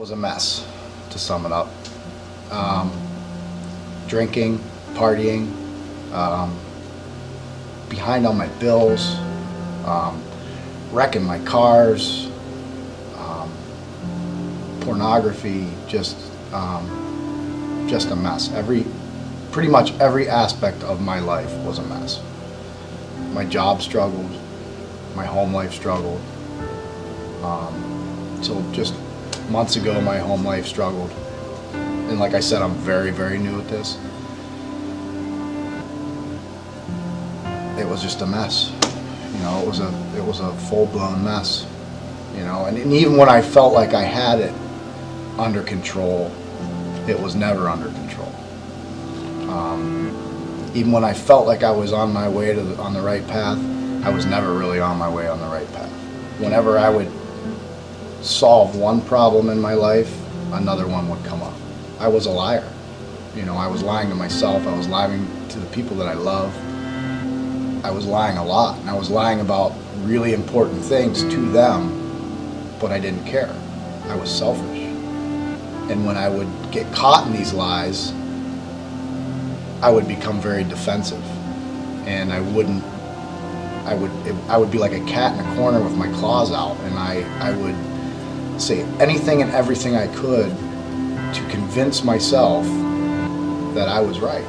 was a mess, to sum it up. Drinking, partying, behind on my bills, wrecking my cars, pornography, just a mess. Pretty much every aspect of my life was a mess. My job struggled, my home life struggled. Till just months ago, my home life struggled. And like I said, I'm very, very new at this. It was just a mess. You know, it was a full-blown mess. You know, and even when I felt like I had it under control, it was never under control. Even when I felt like I was on my way on the right path, I was never really on my way on the right path. Whenever I would solve one problem in my life, another one would come up. I was a liar. You know, I was lying to myself. I was lying to the people that I love. I was lying a lot, and I was lying about really important things to them, but I didn't care. I was selfish. And when I would get caught in these lies, I would become very defensive, and I would be like a cat in a corner with my claws out, and I would say anything and everything I could to convince myself that I was right,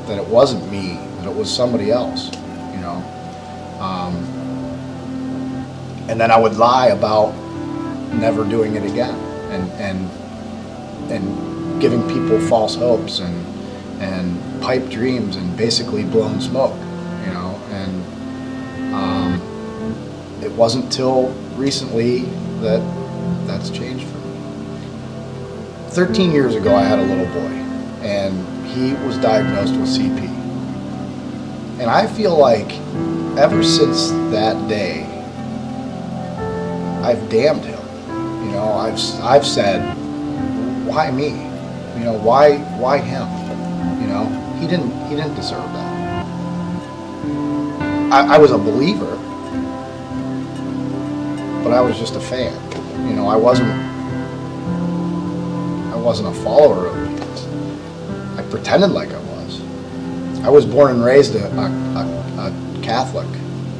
that it wasn't me, that it was somebody else, you know. And then I would lie about never doing it again, and giving people false hopes and pipe dreams and basically blown smoke, you know. And it wasn't till recently that that's changed for me. 13 years ago, I had a little boy, and he was diagnosed with CP. And I feel like ever since that day, I've damned him. You know, I've said, why me? You know, why him? You know, he didn't deserve that. I was a believer, but I was just a fan. You know, I wasn't a follower of Jesus. I pretended like I was. I was born and raised a Catholic,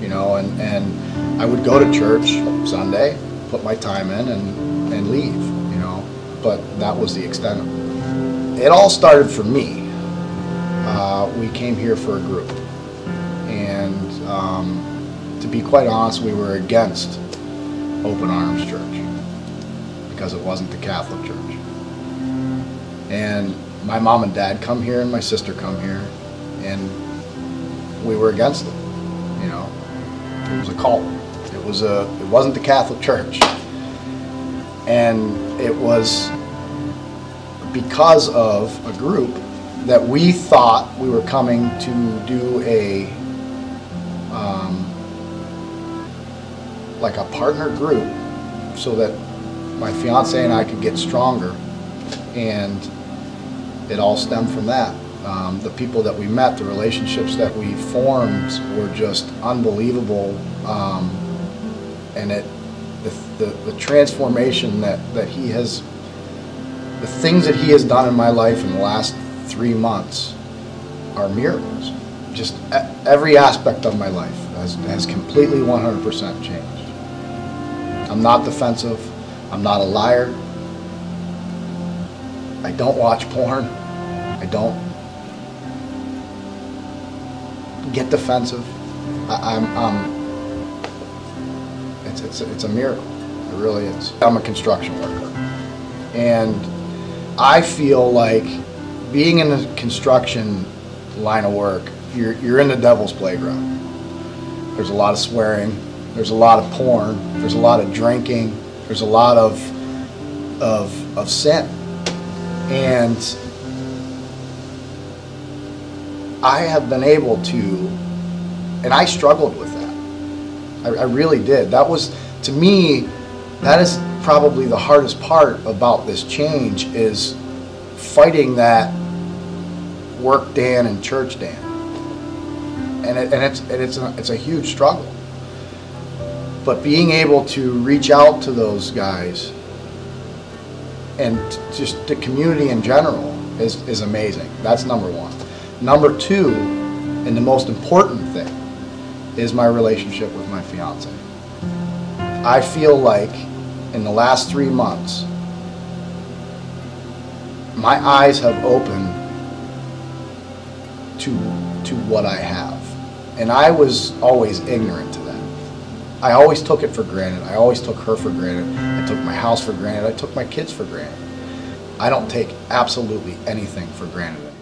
you know, and I would go to church Sunday, put my time in, and leave, you know, but that was the extent of it. It all started for me. We came here for a group, and to be quite honest, we were against Open Arms Church because it wasn't the Catholic Church. And my mom and dad come here, and my sister come here, and we were against it. You know, it was a cult. It wasn't the Catholic Church, and it was because of a group that we thought we were coming to do like a partner group so that my fiance and I could get stronger, and it all stemmed from that. The people that we met, the relationships that we formed were just unbelievable, and the transformation that he has, the things that he has done in my life in the last 3 months are miracles. Just every aspect of my life has completely 100% changed. I'm not defensive. I'm not a liar. I don't watch porn. I don't get defensive. It's a miracle. It really is. I'm a construction worker, and I feel like being in the construction line of work, you're in the devil's playground. There's a lot of swearing. There's a lot of porn. There's a lot of drinking. There's a lot of sin. And I have been able to, and I struggled with that. I really did. That was, to me, that is probably the hardest part about this change, is fighting that work Dan and church Dan. And it's a huge struggle. But being able to reach out to those guys and just the community in general is amazing. That's number one. Number two, and the most important thing, is my relationship with my fiance. I feel like in the last 3 months, my eyes have opened to what I have. And I was always ignorant to that. I always took it for granted. I always took her for granted. I took my house for granted. I took my kids for granted. I don't take absolutely anything for granted anymore.